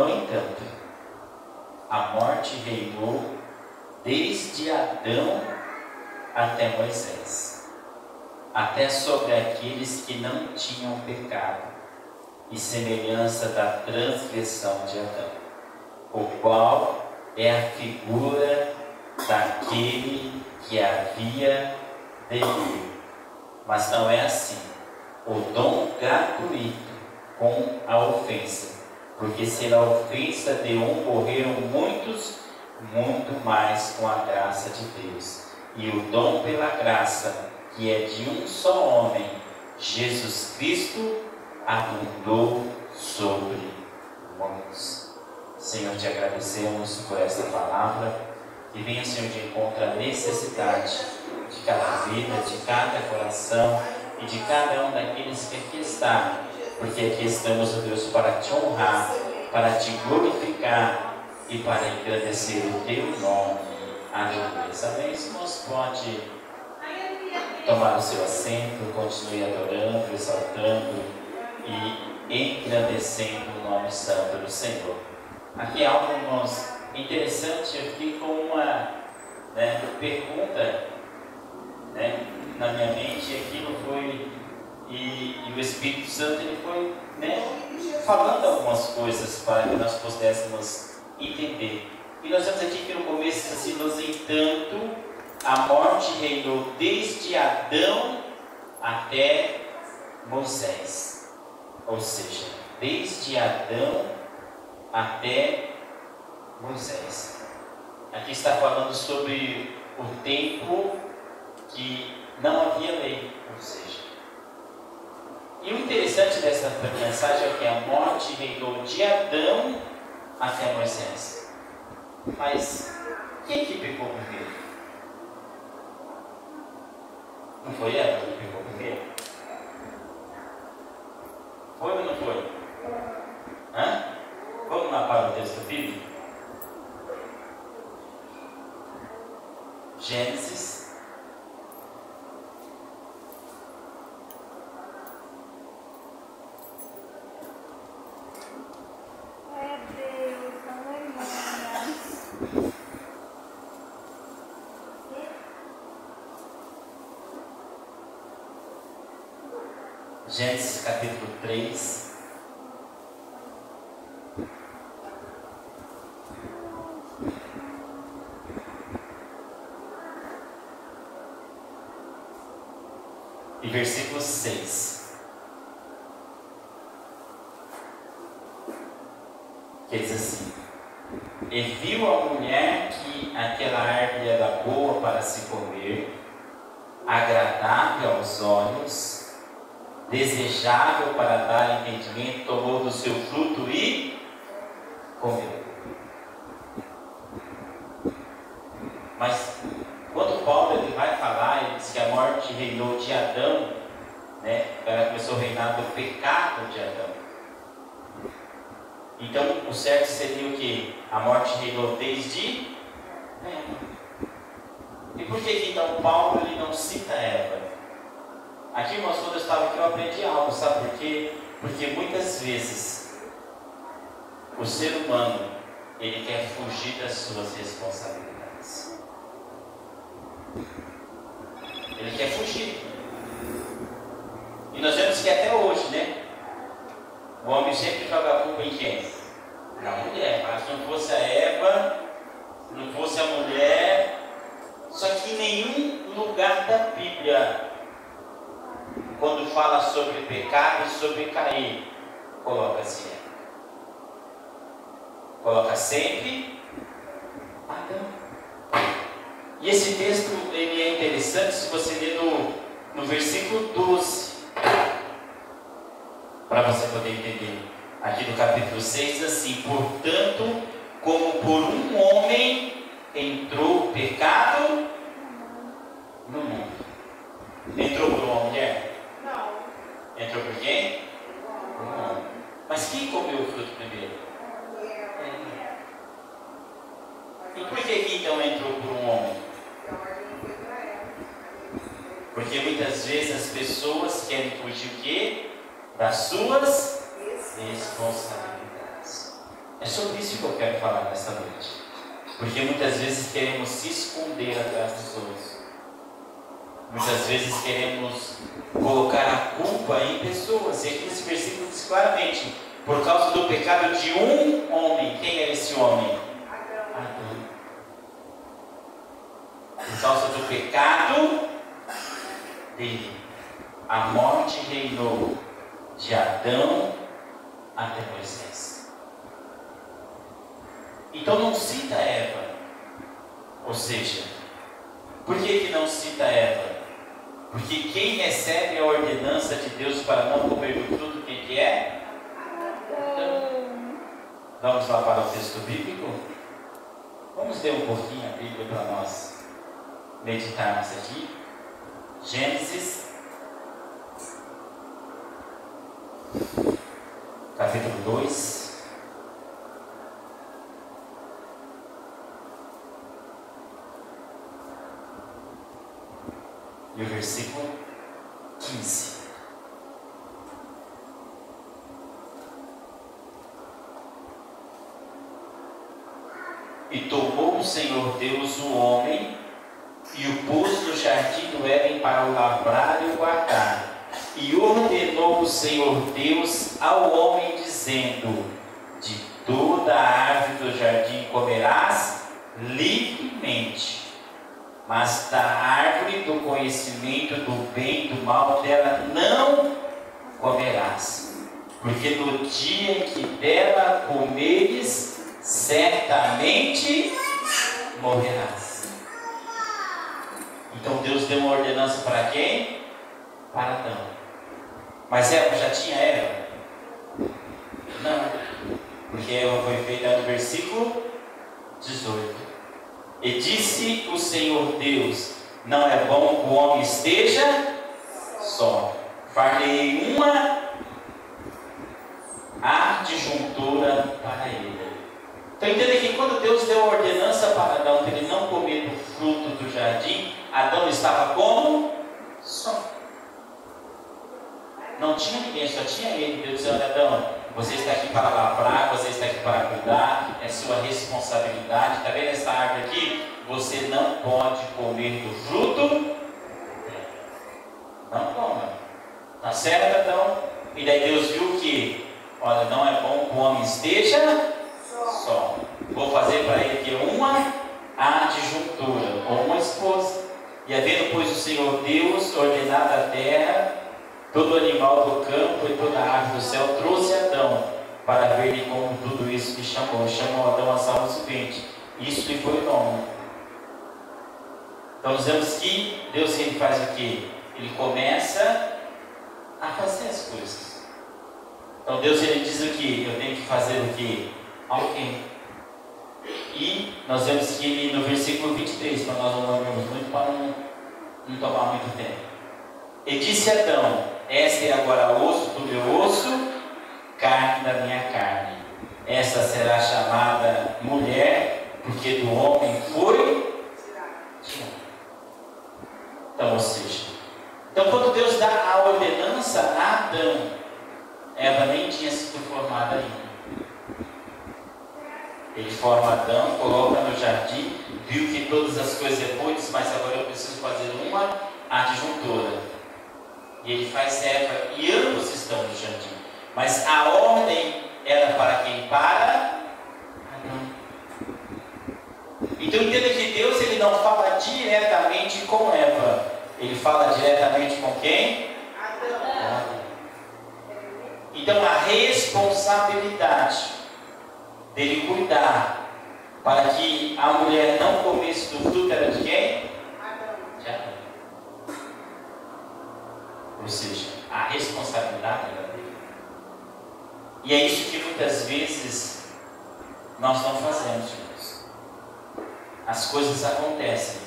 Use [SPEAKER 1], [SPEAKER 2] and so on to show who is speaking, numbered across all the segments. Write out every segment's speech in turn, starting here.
[SPEAKER 1] No entanto, a morte reinou desde Adão até Moisés, até sobre aqueles que não tinham pecado, e semelhança da transgressão de Adão, o qual é a figura daquele que havia de vir. Mas não é assim. O dom gratuito com a ofensa, porque se a ofensa de um morreram muitos, muito mais com a graça de Deus. E o dom pela graça, que é de um só homem, Jesus Cristo, abundou sobre muitos. Senhor, te agradecemos por esta palavra, que venha, Senhor, de encontro à necessidade de cada vida, de cada coração e de cada um daqueles que aqui está, porque aqui estamos, ó Deus, para te honrar, para te glorificar e para engrandecer o teu nome. Aleluia. Amém. Irmãos, pode tomar o seu assento, continue adorando, exaltando e engrandecendo o nome santo do Senhor. Aqui há algo, irmãos, interessante. Eu fiquei com uma pergunta na minha mente, e aquilo foi, e o Espírito Santo ele foi falando algumas coisas para que nós pudéssemos entender. E nós vemos aqui que no começo assim: no entanto, a morte reinou desde Adão até Moisés. Ou seja, desde Adão até Moisés. Aqui está falando sobre o tempo que não havia lei, ou seja. E o interessante dessa mensagem é que a morte reinou de Adão até Moisés. Mas quem que pecou primeiro? Não foi Eva que pecou primeiro? Foi ou não foi? Vamos lá para o texto bíblico? Gênesis. Gênesis capítulo 3. E versículo 6. Que diz assim: E viu a mulher que aquela árvore era boa para se comer, agradável aos olhos, desejável para dar entendimento, tomou do seu fruto e comeu. Mas quando Paulo ele vai falar, ele diz que a morte reinou de Adão, ela começou a reinar do pecado de Adão. Então o certo seria o que? A morte reinou desde Eva. E por que então Paulo ele não cita Eva? Aqui, irmãos, quando eu estava aqui, eu aprendi algo, sabe por quê? Porque muitas vezes o ser humano ele quer fugir das suas responsabilidades. Ele quer fugir. E nós vemos que até hoje, o homem sempre joga a culpa em quem? Na mulher. Mas se não fosse a Eva, se não fosse a mulher. Só que em nenhum lugar da Bíblia, quando fala sobre pecado e sobre cair, coloca assim: coloca sempre Adão. E esse texto ele é interessante se você ler no versículo 12, para você poder entender. Aqui no capítulo 6 diz assim: portanto, como por um homem entrou o pecado no mundo. Entrou por uma mulher?
[SPEAKER 2] Não.
[SPEAKER 1] Entrou por quem? Por um homem. Mas quem comeu o fruto primeiro? E por que então entrou por um homem? Porque muitas vezes as pessoas querem fugir o quê? Das suas responsabilidades. É sobre isso que eu quero falar nessa noite. Porque muitas vezes queremos se esconder atrás dos outros. Muitas vezes queremos colocar a culpa em pessoas. E aqui nesse versículo diz claramente: por causa do pecado de um homem. Quem é esse homem? Adão. Por causa do pecado dele, a morte reinou de Adão até Moisés. Então não cita Eva. Ou seja, por que não cita Eva? Porque quem recebe a ordenança de Deus para não comer do fruto, quem que é? Então, vamos lá para o texto bíblico? Vamos ler um pouquinho a Bíblia para nós meditarmos aqui. Gênesis, capítulo 2. E o versículo 15. E tomou o Senhor Deus o homem e o pôs no jardim do Éden para o lavrar e o guardar. E ordenou o Senhor Deus ao homem, dizendo: de toda a árvore do jardim comerás livremente, mas da árvore do conhecimento do bem e do mal dela não comerás, porque no dia em que dela comeres, certamente morrerás. Então Deus deu uma ordenança para quem? Para Adão. Mas Eva já tinha Eva? Não, porque Eva foi feita no versículo 18. E disse o Senhor Deus: não é bom que o homem esteja só. Farei uma adjuntora para ele. Então entenda que quando Deus deu a ordenança para Adão para ele não comer do fruto do jardim, Adão estava como? Só. Não tinha ninguém, só tinha ele. Deus disse: olha, Adão, você está aqui para lavrar, você está aqui para cuidar, é sua responsabilidade. Está vendo essa árvore aqui? Você não pode comer do fruto. Não coma. Tá certo, Adão? E daí Deus viu que, olha, não é bom que o homem esteja só. Vou fazer para ele que uma adjuntora, ou uma esposa. E havendo, pois, o Senhor Deus ordenado a terra, todo animal do campo e toda a árvore do céu, trouxe Adão para ver-lhe como tudo isso lhe chamou. Chamou Adão a salvo seguinte. Isso lhe foi o nome. Então nós vemos que Deus, ele faz o quê? Ele começa a fazer as coisas. Então Deus, ele diz o quê? Eu tenho que fazer o quê? Alguém. E nós vemos que ele, no versículo 23, para nós não lermos muito, para não tomar muito tempo. E disse Adão: esta é agora osso do meu osso, carne da minha carne. Esta será chamada mulher, porque do homem foi tirada. Então, ou seja, então quando Deus dá a ordenança a Adão, Eva nem tinha sido formada ainda. Ele forma Adão, coloca no jardim, viu que todas as coisas é boas, mas agora eu preciso fazer uma adjuntora. E ele faz Eva, e ambos estão no jardim. Mas a ordem era para quem? Para Adão. Então entenda que Deus, ele não fala diretamente com Eva. Ele fala diretamente com quem? Adão. Então a responsabilidade dele cuidar para que a mulher não comesse do fruto era de quem? De Adão. Ou seja, a responsabilidade era dele. E é isso que muitas vezes nós não fazemos, irmãos. As coisas acontecem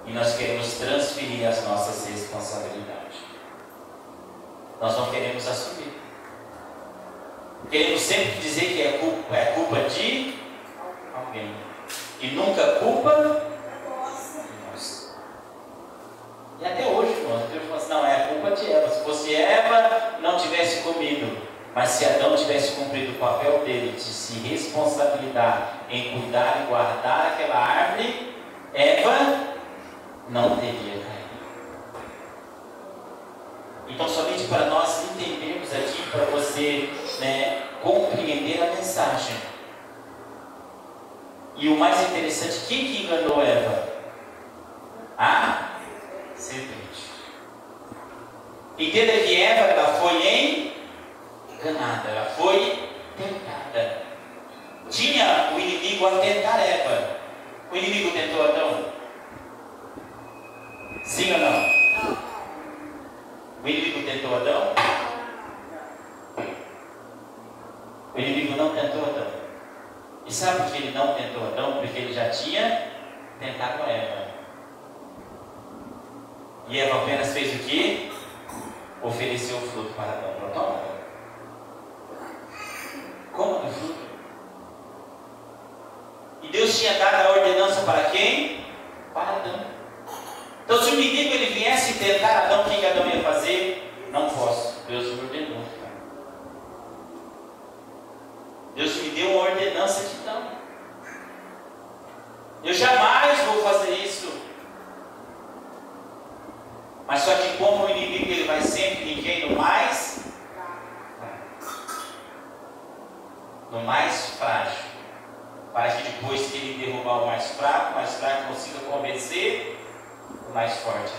[SPEAKER 1] e nós queremos transferir as nossas responsabilidades. Nós não queremos assumir. Queremos sempre dizer que é culpa de alguém. E nunca culpa de nós. E até hoje, irmãos, Deus fala assim: não, é a culpa de Eva. Se fosse Eva, não tivesse comido. Mas se Adão tivesse cumprido o papel dele de se responsabilizar em cuidar e guardar aquela árvore, Eva não teria caído. Então, somente para nós entendermos aqui, para você compreender a mensagem. E o mais interessante, quem que enganou Eva? A serpente. Entenda que Eva, ela foi enganada, ela foi tentada. Tinha o inimigo a tentar Eva. O inimigo tentou Adão? Sim ou não? O inimigo tentou Adão? O inimigo não tentou Adão. E sabe por que ele não tentou Adão? Porque ele já tinha tentado Eva. E Eva apenas fez o quê? Ofereceu o fruto para Adão. Toma. Coma do fruto. E Deus tinha dado a ordenança para quem? Para Adão. Então, se o inimigo ele viesse tentar Adão, o que Adão ia fazer? Não posso. Deus me ordenou. Deus me deu uma ordenança que não. Eu jamais vou fazer isso. Mas só que como o inimigo ele vai sempre em quem? No mais frágil. Para que depois que ele derrubar o mais fraco consiga convencer o mais forte.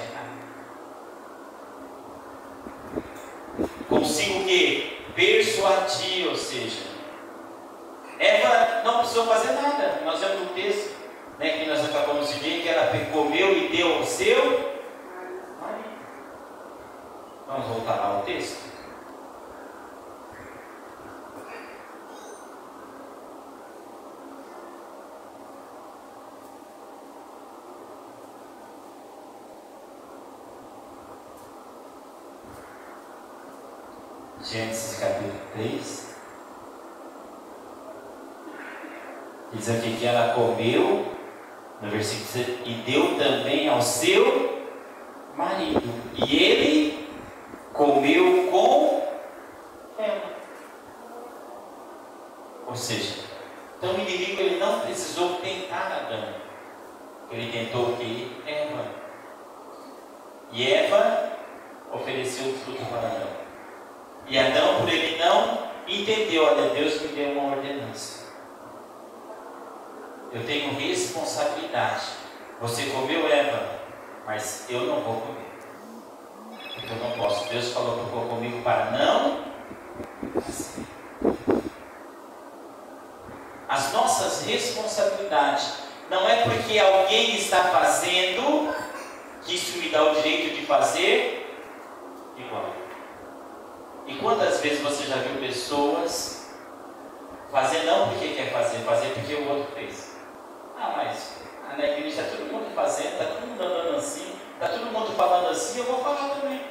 [SPEAKER 1] Consiga o quê? Persuadir, ou seja, Eva não precisou fazer nada. Nós vemos no texto que nós acabamos de ver que ela comeu e deu ao seu. Vamos voltar lá ao texto. Gênesis capítulo 3. Diz aqui que ela comeu, no versículo 6, e deu também ao seu marido. E ele comeu com ela. Ou seja, então o inimigo ele não precisou tentar Adão. Ele tentou o que? Eva. E Eva ofereceu o fruto para Adão. E Adão, por ele não entendeu, olha, Deus me deu uma ordenança. Eu tenho responsabilidade. Você comeu, Eva, mas eu não vou comer. Porque eu não posso. Deus falou comigo para não fazer. As nossas responsabilidades não é porque alguém está fazendo que isso me dá o direito de fazer igual. E quantas vezes você já viu pessoas fazer não porque quer fazer porque o outro fez? Mas na igreja está todo mundo fazendo, está todo mundo andando assim, está todo mundo falando assim, eu vou falar também.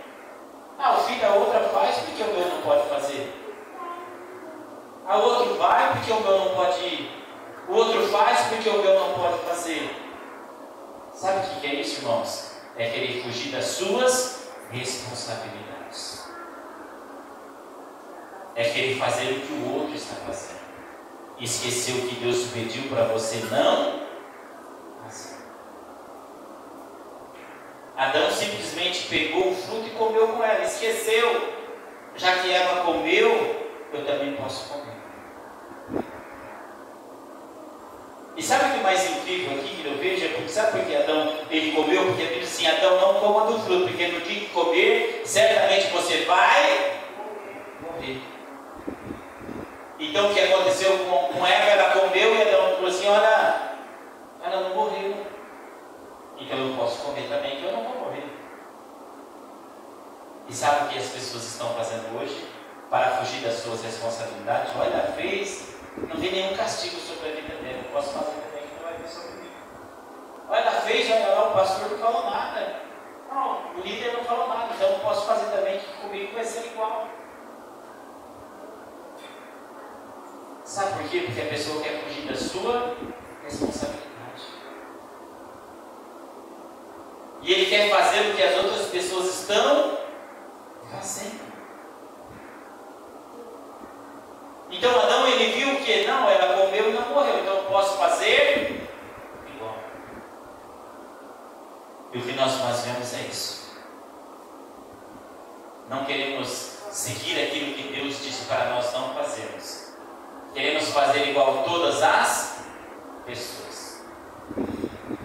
[SPEAKER 1] O filho da outra faz porque o meu não pode fazer. A outro vai porque o meu não pode ir. O outro faz porque o meu não pode fazer. Sabe o que é isso, irmãos? É querer fugir das suas responsabilidades. É querer fazer o que o outro está fazendo. Esqueceu o que Deus pediu para você não fazer. Adão simplesmente pegou o fruto e comeu com ela. Esqueceu. Já que Eva comeu, eu também posso comer. E sabe o que é mais incrível aqui que eu vejo? Sabe por que Adão ele comeu? Porque ele disse assim: Adão, não coma do fruto, porque no dia que comer, certamente você vai morrer. Então o que aconteceu com Eva? Ela comeu e Adão falou assim: olha, ela não morreu, então eu posso comer também, que eu não vou morrer. E sabe o que as pessoas estão fazendo hoje para fugir das suas responsabilidades? Olha, fez, não tem nenhum castigo sobre a vida dela, eu posso fazer também, que não vai vir sobre mim. Olha, fez, olha lá, o pastor não falou nada. Não, o líder não falou nada, então eu posso fazer também, que comigo vai ser igual. Sabe por quê? Porque a pessoa quer fugir da sua responsabilidade. E ele quer fazer o que as outras pessoas estão fazendo. o quê? Não, ela comeu e não morreu, então eu posso fazer igual. E o que nós fazemos é isso. Não queremos seguir aquilo que Deus disse para nós não fazermos. Queremos fazer igual todas as pessoas.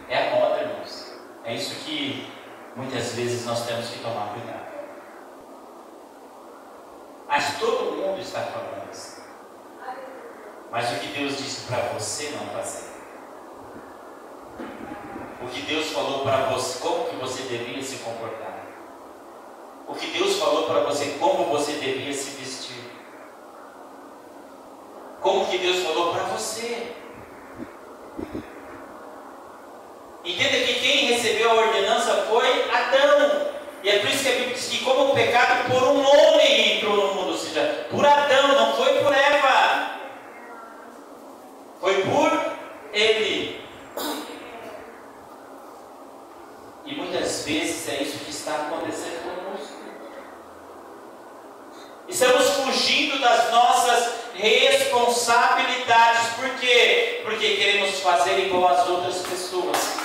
[SPEAKER 1] É a moda, irmãos. É isso que muitas vezes nós temos que tomar cuidado. Mas todo mundo está falando isso. Mas o que Deus disse para você não fazer. O que Deus falou para você, como que você devia se comportar. O que Deus falou para você, como você devia se vestir. Como que Deus falou para você. Entenda que quem recebeu a ordenança foi Adão. E é por isso que a Bíblia diz que como o pecado por um homem entrou no mundo, ou seja, por Adão, não foi por Eva. Foi por ele. E muitas vezes é isso que está acontecendo conosco. Estamos fugindo das nossas responsabilidades. Por quê? Porque queremos fazer igual às outras pessoas.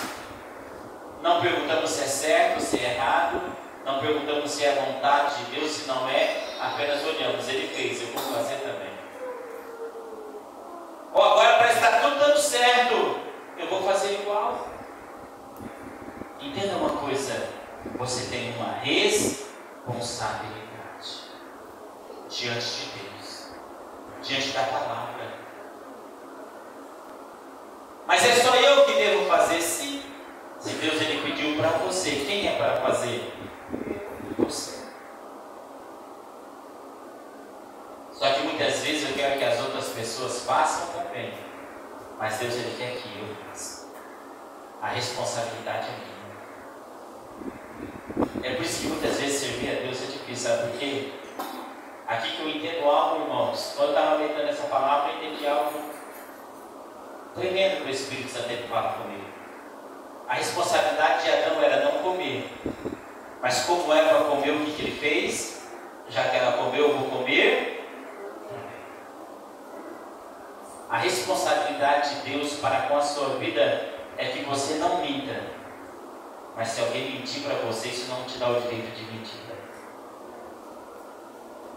[SPEAKER 1] Não perguntamos se é certo, se é errado. Não perguntamos se é a vontade de Deus, se não é. Apenas olhamos, Ele fez, eu vou fazer também. Ou agora parece que está tudo dando certo, eu vou fazer igual. Entenda uma coisa, você tem uma responsabilidade diante de Deus, diante da palavra. Mas é só eu que devo fazer? Sim. Se Deus ele pediu para você, quem é para fazer? Você. Só que muitas vezes eu quero que as outras pessoas façam também, mas Deus ele quer que eu faça. A responsabilidade é minha. É por isso que muitas vezes servir a Deus é difícil, sabe por quê? Aqui que eu entendo algo, irmãos. Quando eu estava meditando essa palavra, eu entendi algo tremendo que o Espírito Santo teve que falar comigo. A responsabilidade de Adão era não comer. Mas como Eva comeu, o que ele fez? Já que ela comeu, eu vou comer também. A responsabilidade de Deus para com a sua vida é que você não minta. Mas se alguém mentir para você, isso não te dá o direito de mentir.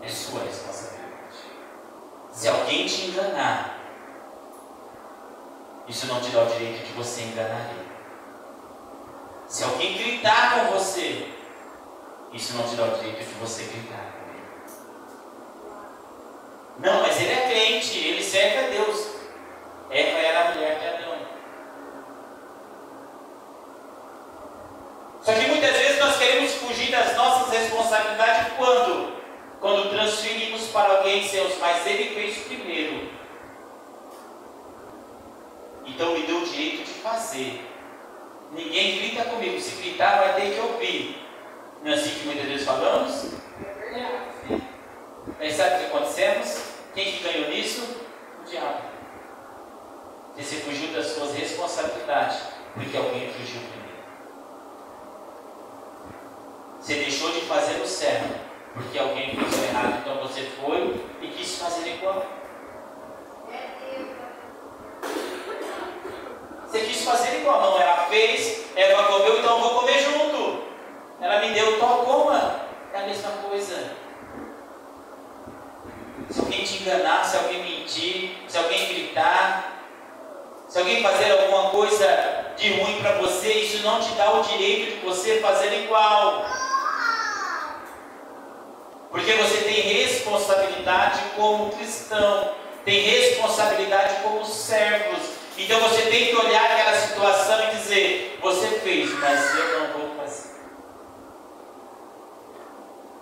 [SPEAKER 1] É sua responsabilidade. Se alguém te enganar, isso não te dá o direito de você enganar ele. Se alguém gritar com você, isso não te dá o direito de você gritar com ele. Não, mas ele é crente, ele serve a Deus. Eva era a mulher de Adão. Só que muitas vezes nós queremos fugir das nossas responsabilidades quando? Quando transferimos para alguém seus, mas ele fez primeiro. Então me deu o direito de fazer. Ninguém grita comigo, se gritar vai ter que ouvir. Não é assim que muitas vezes falamos? Mas sabe o que acontecemos? Quem que ganhou nisso? O diabo. Você fugiu das suas responsabilidades, porque alguém fugiu primeiro. Você deixou de fazer o certo, porque alguém fez o errado, então você foi e quis fazer igual. Você quis fazer igual, não, ela fez, ela comeu, então eu vou comer junto. Ela me deu, coma. É a mesma coisa. Se alguém te enganar, se alguém mentir, se alguém gritar, se alguém fazer alguma coisa de ruim para você, isso não te dá o direito de você fazer igual. Porque você tem responsabilidade como cristão, tem responsabilidade como servos. Então você tem que olhar aquela situação e dizer, você fez, mas eu não vou fazer.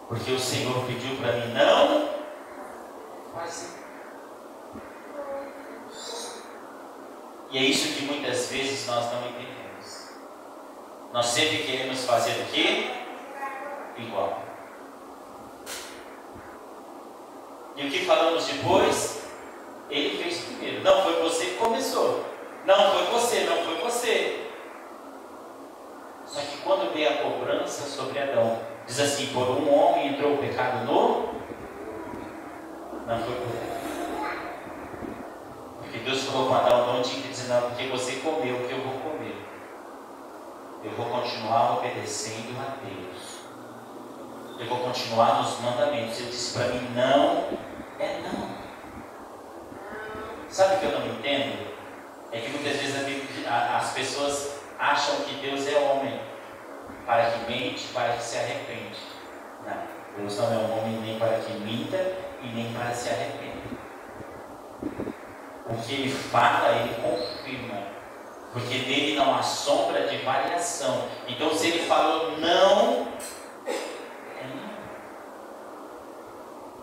[SPEAKER 1] Porque o Senhor pediu para mim não fazer. E é isso que muitas vezes nós não entendemos. Nós sempre queremos fazer o quê? Igual. E o que falamos depois? Ele fez primeiro. Não foi você que começou. Não foi você, não foi você. Só que quando veio a cobrança sobre Adão, diz assim, por um homem entrou o pecado no... Não foi por ele. não, porque você comeu o que eu vou comer. Eu vou continuar obedecendo a Deus. Eu vou continuar nos mandamentos. Ele disse para mim, não é não. Sabe o que eu não entendo? É que muitas vezes as pessoas acham que Deus é homem, para que mente, para que se arrepende. Não, Deus não é um homem nem para que minta e nem para se arrependa. O que Ele fala, Ele confirma, porque nele não há sombra de variação. Então se Ele falou não, é não.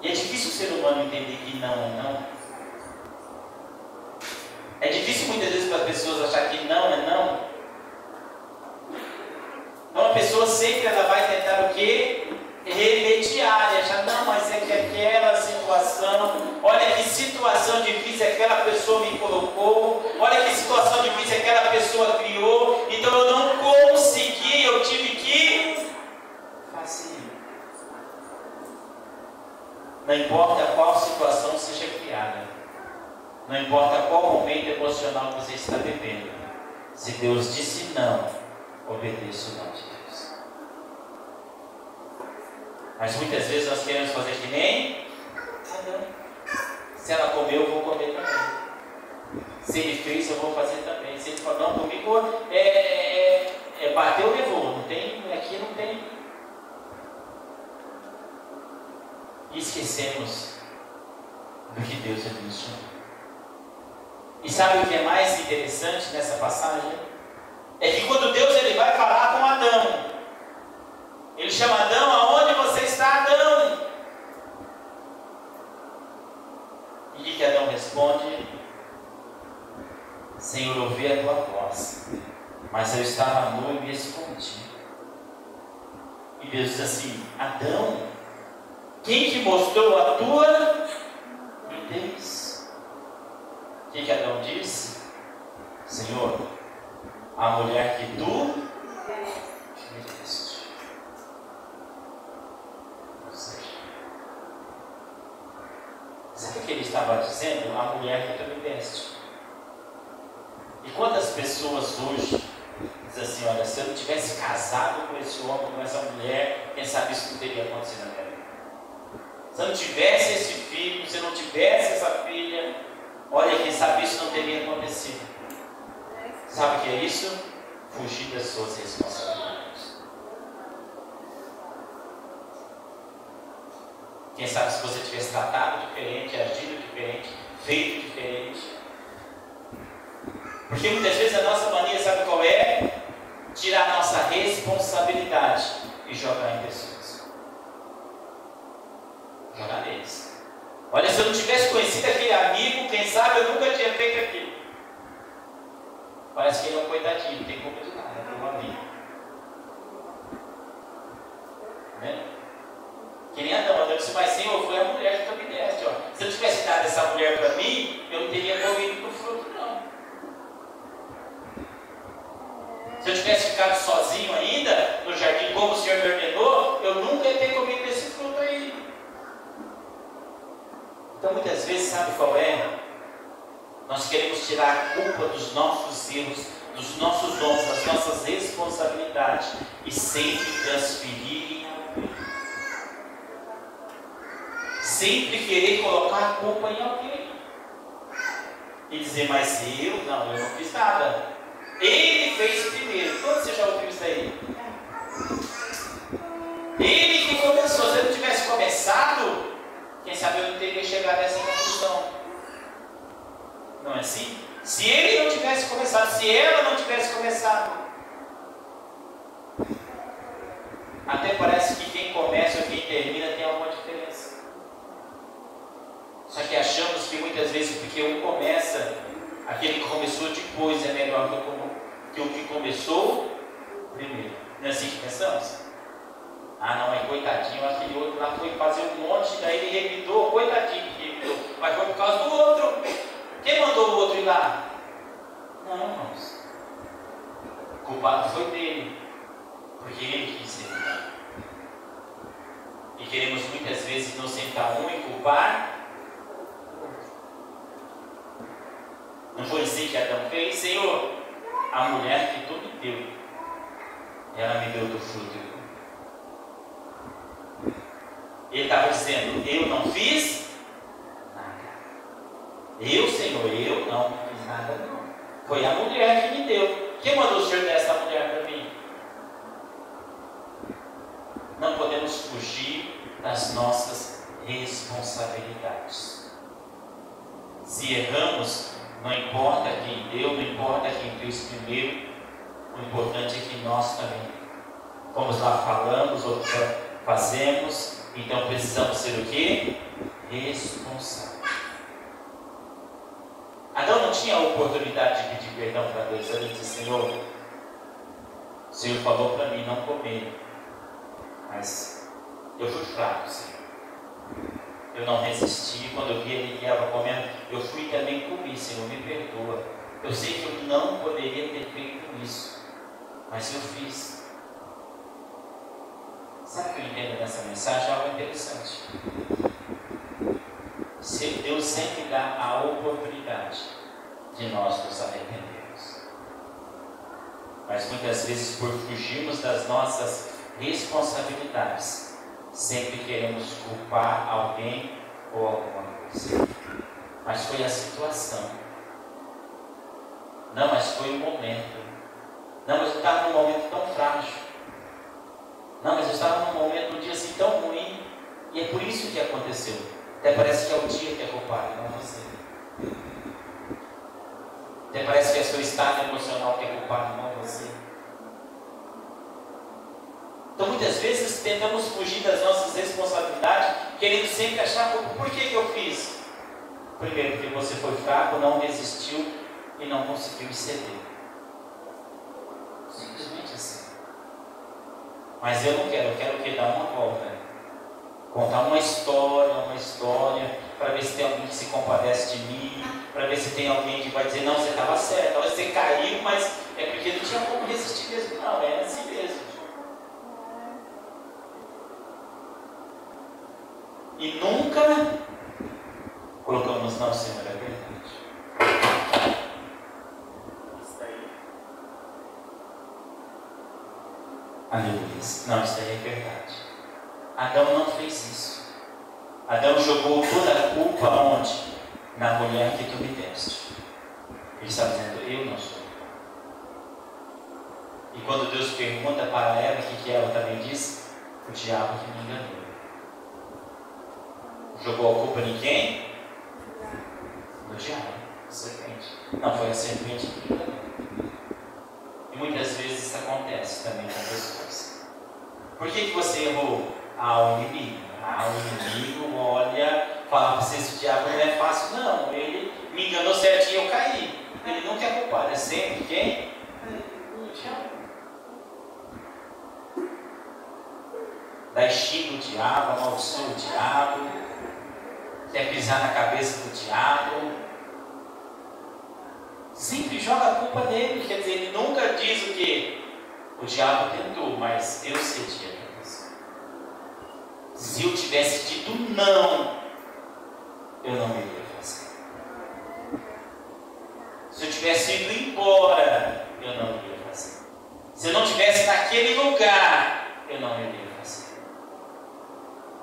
[SPEAKER 1] E é difícil o ser humano entender que não é não. É difícil muitas vezes para as pessoas achar que não é não. Então a pessoa sempre ela vai tentar o quê? Remediar, e achar, não, mas é que aquela situação, olha que situação difícil aquela pessoa me colocou, olha que situação difícil aquela pessoa criou, então eu não consegui, eu tive que fazer. Não importa qual situação seja criada, não importa qual momento emocional você está vivendo, se Deus disse não, obedeça o não de Deus. Mas muitas vezes nós queremos fazer que nem Adão. Se ela comeu, eu vou comer também. Se ele fez, eu vou fazer também. Se ele falou, não, comigo bateu, levou. Não tem, aqui não tem. E esquecemos do que Deus abençoou. E sabe o que é mais interessante nessa passagem? É que quando Deus ele vai falar com Adão, Ele chama Adão, aonde você está, Adão? E o que Adão responde? Senhor, ouvi a tua voz, mas eu estava nu e me escondi. E Deus diz assim, Adão, quem que mostrou a tua nudez? O que Adão disse? Senhor, a mulher que tu me deste. Sabe o que ele estava dizendo? A mulher que tu me deste. E quantas pessoas hoje dizem assim, olha, se eu não tivesse casado com esse homem, com essa mulher, quem sabe isso não teria acontecido na minha vida. Se eu não tivesse esse filho, se eu não tivesse essa filha, olha, quem sabe isso não teria acontecido. Sabe o que é isso? Fugir das suas responsabilidades. Quem sabe se você tivesse tratado diferente, agido diferente, feito diferente. Porque muitas vezes a nossa mania, sabe qual é? Tirar a nossa responsabilidade e jogar em pessoas. Jogar neles. Olha, se eu não tivesse conhecido aquele amigo, quem sabe eu nunca tinha feito aquilo. Parece que ele é um coitadinho, não tem culpa de nada, é um amigo. Né? Que nem Adão disse, mas Senhor, foi a mulher que tu me deste. Ó. Se eu tivesse dado essa mulher para mim, eu não teria comido do fruto, não. Se eu tivesse ficado sozinho ainda, no jardim, como o Senhor me ordenou, eu nunca ia ter comido desse fruto aí. Então, muitas vezes, sabe qual é? Nós queremos tirar a culpa dos nossos erros, dos nossos dons, das nossas responsabilidades e sempre transferir em alguém. Sempre querer colocar a culpa em alguém. E dizer, mas eu não fiz nada. Ele fez primeiro. Quando você já ouviu isso aí? Ele que começou. Se eu não tivesse começado, quem sabe eu não teria chegado a essa conclusão. Não é assim? Se ele não tivesse começado, se ela não tivesse começado. Até parece que quem começa ou quem termina tem alguma diferença. Só que achamos que muitas vezes porque um começa, aquele que começou depois é melhor que o que começou primeiro. Não é assim que pensamos? Ah não, é coitadinho, aquele outro lá foi fazer um monte, daí ele revidou, coitadinho que revidou, mas foi por causa do outro. Quem mandou o outro ir lá? Não, irmãos. O culpado foi dele, porque ele quis ser culpado. E queremos muitas vezes nos sentar um e culpar. Não foi assim que Adão fez? Senhor, a mulher que tu me deu, ela me deu do fruto. Ele estava dizendo, eu não fiz nada. Eu, Senhor, eu não fiz nada não. Foi a mulher que me deu. Quem mandou o Senhor dar essa mulher para mim? Não podemos fugir das nossas responsabilidades. Se erramos, não importa quem deu, não importa quem fez primeiro, o importante é que nós também vamos lá, falamos ou fazemos, então precisamos ser o quê? Responsáveis. Adão não tinha a oportunidade de pedir perdão para Deus. Ele disse, Senhor, o Senhor falou para mim não comer, mas eu fui fraco, Senhor. Eu não resisti, quando eu vi ele que estava comendo, eu fui também comer, Senhor, me perdoa. Eu sei que eu não poderia ter feito isso, mas eu fiz. Sabe o que eu entendo dessa mensagem? Algo interessante. Deus sempre dá a oportunidade de nós nos arrependermos. Mas muitas vezes, por fugirmos das nossas responsabilidades, sempre queremos culpar alguém ou alguma coisa. Mas foi a situação. Não, mas foi o momento. Não, mas eu estava num momento tão frágil. Não, mas eu estava num momento, um dia assim tão ruim. E é por isso que aconteceu. Até parece que é o dia que é culpado, não você. Até parece que é seu estado emocional que é culpado, não você. Então muitas vezes tentamos fugir das nossas responsabilidades, querendo sempre achar por que eu fiz. Primeiro, porque você foi fraco, não resistiu e não conseguiu ceder. Simplesmente assim. Mas eu não quero, eu quero que dar uma volta. Contar uma história, para ver se tem alguém que se compadece de mim, para ver se tem alguém que vai dizer, não, você estava certo, talvez você caiu, mas é porque não tinha como resistir mesmo, não, é assim mesmo. E nunca colocamos, não, Senhor, é verdade. Isso daí. Aleluia. Não, isso daí é verdade. Adão não fez isso. Adão jogou toda a culpa onde? Na mulher que tu me deste. Ele está dizendo, eu não sou. E quando Deus pergunta para ela, o que ela também diz? O diabo que me enganou. Jogou a culpa em quem? No diabo, a serpente. Não, foi a serpente que me enganou. E muitas vezes isso acontece também com pessoas. Por que você errou? Ao inimigo. O inimigo olha, fala para você, esse diabo não é fácil. Não, ele me enganou certinho, eu caí. Ele nunca é culpado, é sempre quem? O diabo. Daí xinga o diabo, amaldiçoa o diabo, quer pisar na cabeça do diabo. Sempre joga a culpa nele, quer dizer, ele nunca diz o que? O diabo tentou, mas eu cedi a cabeça. Se eu tivesse dito não, eu não iria fazer. Se eu tivesse ido embora, eu não iria fazer. Se eu não estivesse naquele lugar, eu não iria fazer.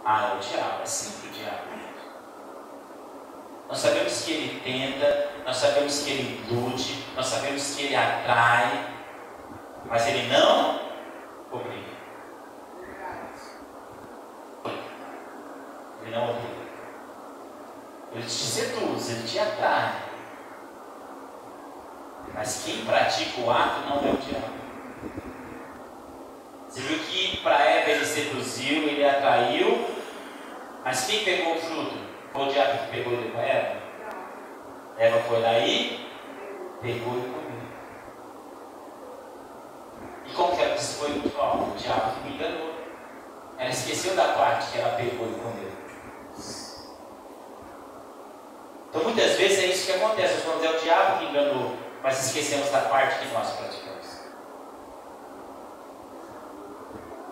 [SPEAKER 1] É o diabo, é sempre o diabo. Nós sabemos que ele tenta, nós sabemos que ele ilude, nós sabemos que ele atrai, mas ele não obriga. Ele não obriga. Ele te seduz, ele te atrai. Mas quem pratica o ato não é o diabo. Você viu que para Eva ele seduziu, ele atraiu, mas quem pegou o fruto? Foi o diabo que pegou e deu para Eva? Eva foi lá e pegou e comeu. E como que ela disse? Foi o diabo que me enganou. Ela esqueceu da parte que ela pegou e comeu. Então muitas vezes é isso que acontece. Nós vamos dizer, é o diabo que enganou, mas esquecemos da parte que nós praticamos.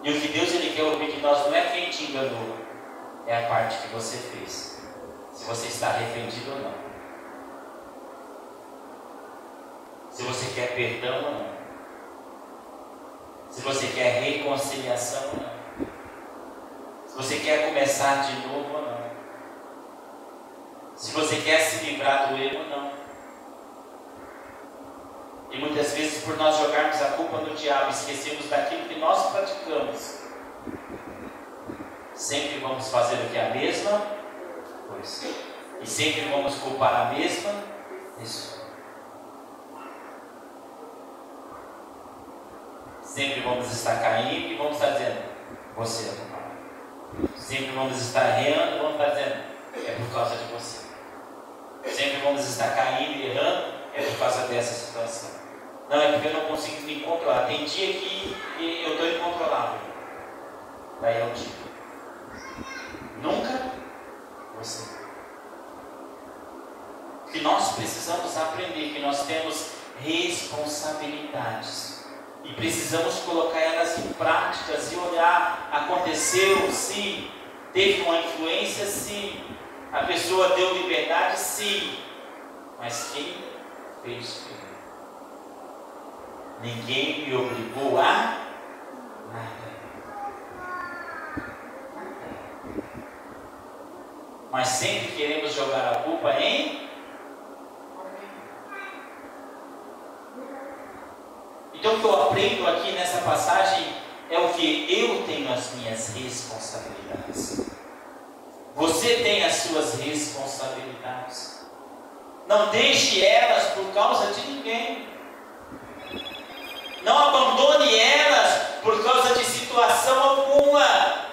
[SPEAKER 1] E o que Deus ele quer ouvir de nós não é quem te enganou, é a parte que você fez. Se você está arrependido ou não. Se você quer perdão ou não. Se você quer reconciliação ou não. Se você quer começar de novo ou não. Se você quer se livrar do erro ou não. E muitas vezes, por nós jogarmos a culpa no diabo, esquecemos daquilo que nós praticamos, sempre vamos fazer o que é a mesma coisa. E sempre vamos culpar a mesma pessoa. Sempre vamos estar caindo e vamos estar dizendo, você é culpado. Sempre vamos estar errando e vamos estar dizendo, é por causa de você. Sempre vamos estar caindo e errando, é por causa dessa situação. Não, é porque eu não consigo me controlar. Tem dia que eu estou incontrolável. Daí é o dia. Nunca você. Que nós precisamos aprender que nós temos responsabilidades. E precisamos colocar elas em práticas e olhar, aconteceu, sim, teve uma influência, sim, a pessoa deu liberdade, sim, mas quem fez tudo? Ninguém me obrigou a nada. Mas sempre queremos jogar a culpa em alguém. Então o que eu aprendo aqui nessa passagem é o que? Eu tenho as minhas responsabilidades. Você tem as suas responsabilidades. Não deixe elas por causa de ninguém. Não abandone elas por causa de situação alguma.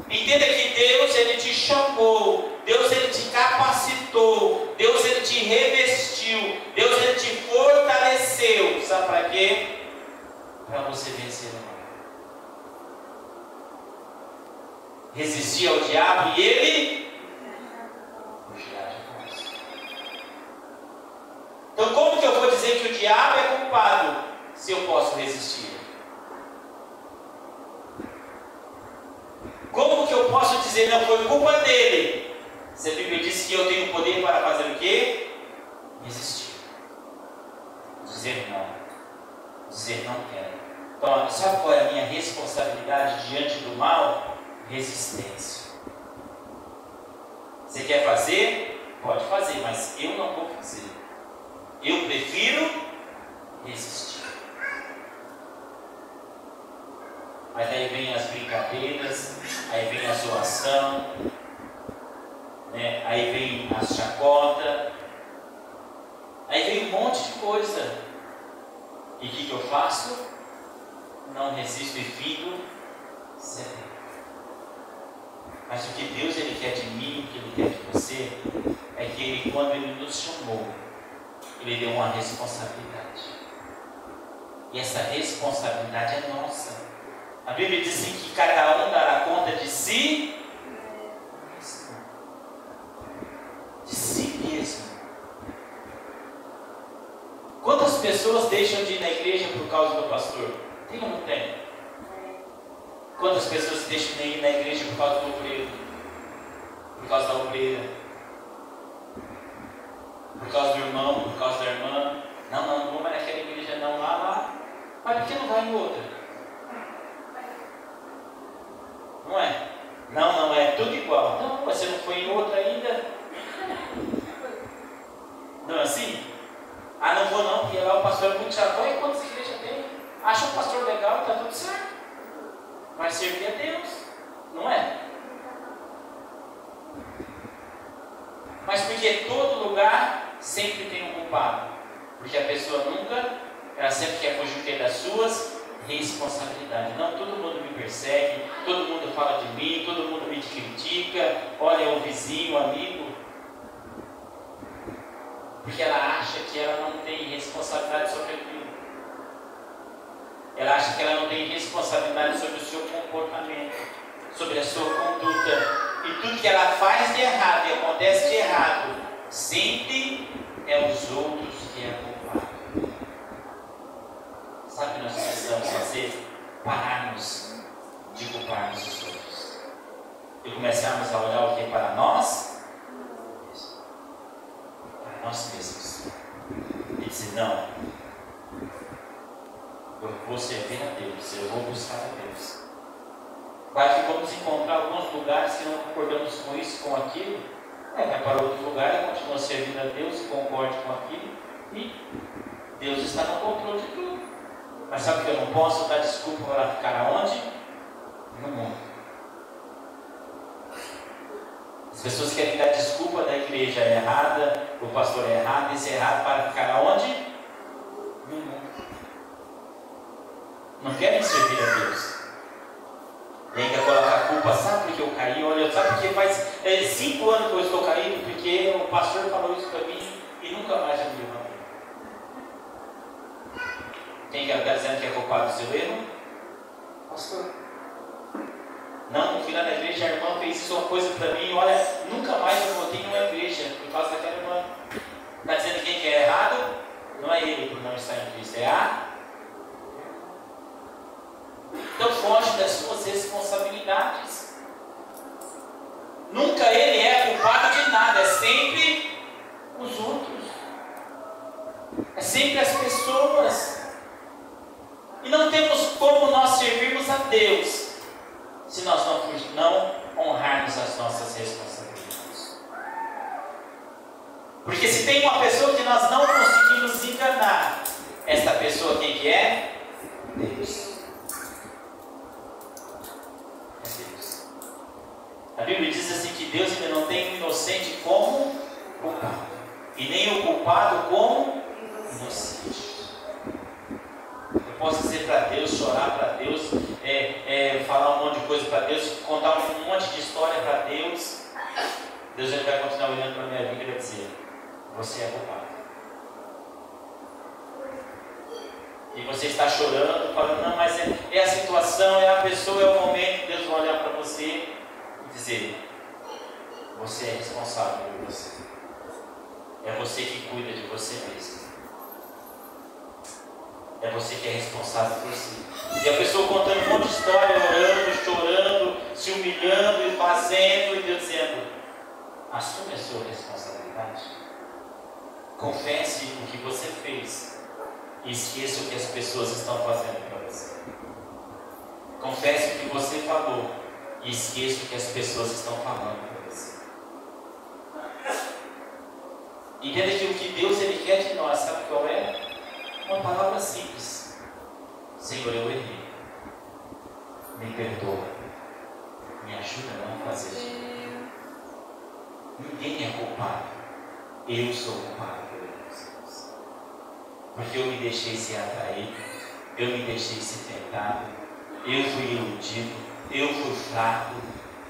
[SPEAKER 1] Entenda que Deus, Ele te chamou. Deus, Ele te capacitou. Deus, Ele te revestiu. Deus, Ele te fortaleceu. Sabe para quê? Para você vencer o mal. Resistir ao diabo e ele fugirá de nós. Então como que eu vou dizer que o diabo é culpado se eu posso resistir? Como que eu posso dizer não foi culpa dele? Se a Bíblia diz que eu tenho poder para fazer o quê? Resistir. Dizer não. Dizer não quero. Então, sabe qual é a minha responsabilidade diante do mal? Resistência. Você quer fazer? Pode fazer, mas eu não vou fazer. Eu prefiro resistir. Mas aí vem as brincadeiras, aí vem a zoação, né? Aí vem a chacota, aí vem um monte de coisa. E o que eu faço? Não resisto e fico sereno. Mas o que Deus Ele quer de mim, o que Ele quer de você, é que Ele, quando Ele nos chamou, Ele deu uma responsabilidade. E essa responsabilidade é nossa. A Bíblia diz assim, que cada um dará conta de si mesmo. De si mesmo. Quantas pessoas deixam de ir na igreja por causa do pastor? Tem ou não tem? Quantas pessoas deixam de ir na igreja por causa do obreiro? Por causa da obreira? Por causa do irmão? Por causa da irmã? Não vou mais naquela igreja não, lá. Mas por que não vai em outra? Não é? Não é tudo igual. Não, você não foi em outra ainda? Não é assim? Não vou não, porque lá o pastor é muito chato. Olha quantas igrejas tem. Acha um pastor legal, está tudo certo. Vai servir a Deus, não é? Mas porque todo lugar sempre tem um culpado. Porque a pessoa ela sempre quer fugir das suas responsabilidades. Não, todo mundo me persegue, todo mundo fala de mim, todo mundo me critica, olha o vizinho, o amigo. Porque ela acha que ela não tem responsabilidade sobre aquilo. Ela acha que ela não tem responsabilidade sobre o seu comportamento, sobre a sua conduta. E tudo que ela faz de errado e acontece de errado, sempre é os outros que é culpado. Sabe o que nós precisamos fazer? Pararmos de culparmos os outros. E começarmos a olhar o que é para nós? Para nós mesmos. E dizer, Eu vou servir a Deus, eu vou buscar a Deus. Vai que vamos encontrar alguns lugares que não concordamos com isso, com aquilo. Vai para outro lugar, continua servindo a Deus, concorde com aquilo. E Deus está no controle de tudo. Mas sabe que eu não posso dar desculpa para ficar aonde? No mundo. As pessoas querem dar desculpa da igreja é errada, o pastor é errado, isso é errado para ficar aonde? No mundo. Não querem servir a Deus. E ainda coloca a culpa, sabe por que eu caí? Olha, sabe porque faz 5 anos que eu estou caído, porque o pastor falou isso para mim e nunca mais eu me levantei. Quem está dizendo que é culpado do seu erro? Pastor. Não, no final da igreja a irmã fez isso uma coisa para mim, olha, nunca mais eu voltei numa igreja por causa daquela irmã. Está dizendo quem que é errado? Não é ele por não estar em Cristo, é a. Então foge das suas responsabilidades. Nunca ele é culpado de nada, é sempre os outros. É sempre as pessoas. E não temos como nós servirmos a Deus se nós não honrarmos as nossas responsabilidades. Porque se tem uma pessoa que nós não conseguimos enganar, esta pessoa quem que é? Deus. É Deus. A Bíblia diz assim que Deus ainda não tem o inocente como culpado, e nem o culpado como inocente. Eu posso dizer para Deus, chorar para Deus, falar um monte de coisa para Deus, contar um monte de história para Deus. Deus ele vai continuar olhando para a minha vida e vai dizer: você é culpado. E você está chorando, falando: não, mas é a situação, é a pessoa, é o momento. Deus vai olhar para você e dizer: você é responsável por você. É você que cuida de você mesmo. É você que é responsável por si. E a pessoa contando um monte de história, orando, chorando, se humilhando e fazendo, e Deus dizendo: assume a sua responsabilidade. Confesse o que você fez e esqueça o que as pessoas estão fazendo para você. Confesse o que você falou e esqueça o que as pessoas estão falando para você. Entenda que o que Deus ele quer de nós, sabe qual é? Uma palavra simples: Senhor, eu errei, me perdoa, me ajuda a não fazer isso. Ninguém é culpado, eu sou culpado por Deus, porque eu me deixei ser atraído, eu me deixei ser tentado, eu fui iludido, eu fui fraco,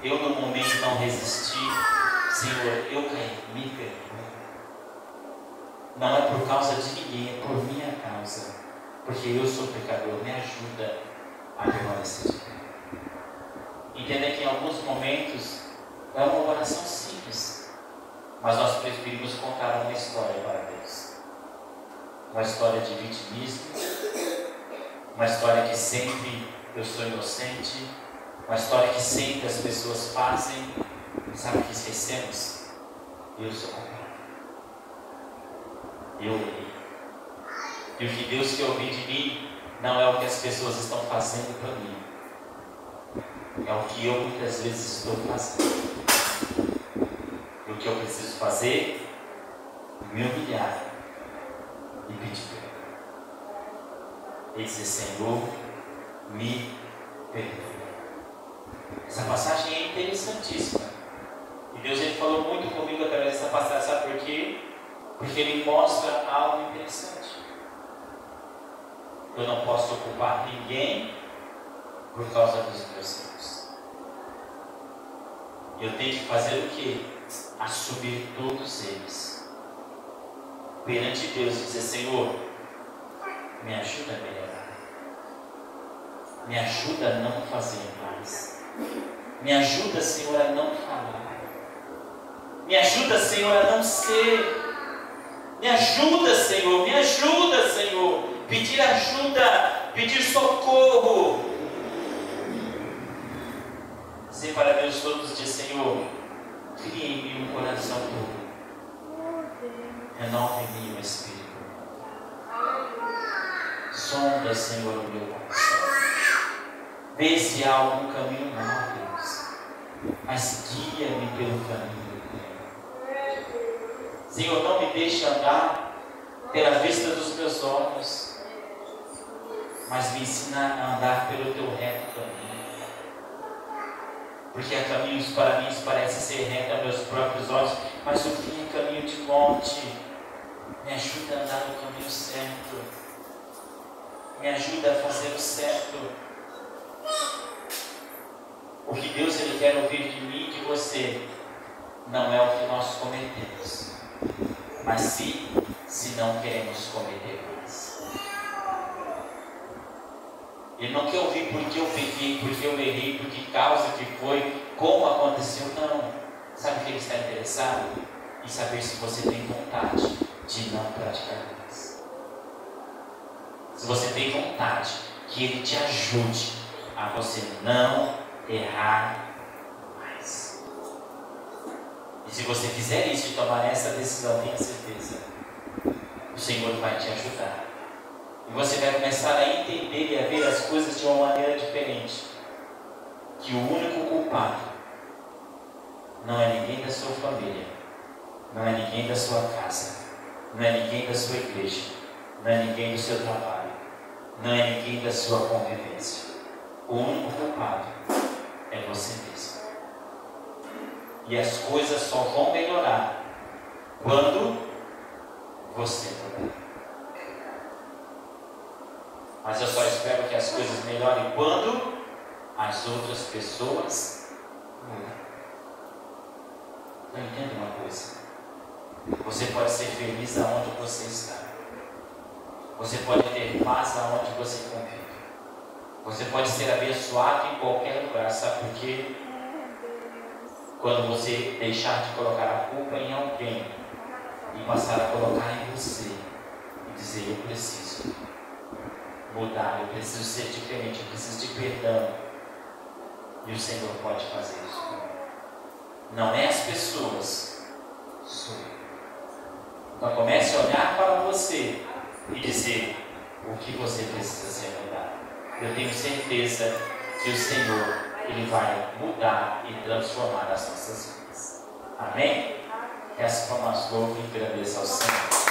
[SPEAKER 1] eu no momento não resisti. Senhor, eu caí, me perdoa. Não é por causa de ninguém, é por minha causa. Porque eu sou pecador, me ajuda a permanecer de pé. Entenda que em alguns momentos é uma oração simples, mas nós preferimos contar uma história para Deus. Uma história de vitimismo, uma história que sempre eu sou inocente, uma história que sempre as pessoas fazem. Sabe o que esquecemos? Eu sou culpado. Eu errei. E o que Deus quer ouvir de mim não é o que as pessoas estão fazendo para mim, é o que eu muitas vezes estou fazendo. E o que eu preciso fazer? Me humilhar e pedir perdão. E dizer: Senhor, me perdoa. Essa passagem é interessantíssima. E Deus ele falou muito comigo através dessa passagem. Sabe por quê? Porque ele mostra algo interessante. Eu não posso culpar ninguém por causa dos meus erros. Eu tenho que fazer o quê? Assumir todos eles perante Deus e dizer: Senhor, me ajuda a melhorar, me ajuda a não fazer mais, me ajuda, Senhor, a não falar, me ajuda, Senhor, a não ser. Me ajuda, Senhor, me ajuda, Senhor. Pedir ajuda, pedir socorro. Dizer para Deus todos os dias: Senhor, cria em mim um coração puro, renova em mim o espírito. Sonda, Senhor, o meu coração. Vê se há algum caminho mau, Deus. Mas guia-me pelo caminho do bem. Senhor, não me deixe andar pela vista dos meus olhos, mas me ensina a andar pelo teu reto caminho. Porque há caminhos para mim que parecem ser retos a meus próprios olhos, mas o fim é caminho de morte. Me ajuda a andar no caminho certo. Me ajuda a fazer o certo. O que Deus Ele quer ouvir de mim e de você não é o que nós cometemos, mas se não queremos cometer mais. Ele não quer ouvir porque eu pequei, porque eu errei, por que causa que foi, como aconteceu, não. Sabe o que Ele está interessado? Em saber se você tem vontade de não praticar mais. Se você tem vontade que Ele te ajude a você não errar mais. E se você fizer isso e tomar essa decisão, tenha certeza, o Senhor vai te ajudar. E você vai começar a entender e a ver as coisas de uma maneira diferente. Que o único culpado não é ninguém da sua família, não é ninguém da sua casa, não é ninguém da sua igreja, não é ninguém do seu trabalho, não é ninguém da sua convivência. O único culpado é você mesmo. E as coisas só vão melhorar quando você mudar. Mas eu só espero que as coisas melhorem quando as outras pessoas mudam. Então entenda uma coisa. Você pode ser feliz aonde você está. Você pode ter paz aonde você convive. Você pode ser abençoado em qualquer lugar. Sabe por quê? Quando você deixar de colocar a culpa em alguém e passar a colocar em você e dizer: eu preciso mudar, eu preciso ser diferente, eu preciso de perdão. E o Senhor pode fazer isso comigo. Não é as pessoas, sou eu. Então comece a olhar para você e dizer o que você precisa ser mudado. Eu tenho certeza que o Senhor Ele vai mudar e transformar as nossas vidas. Amém? Essa foi uma louva e agradeço ao Senhor.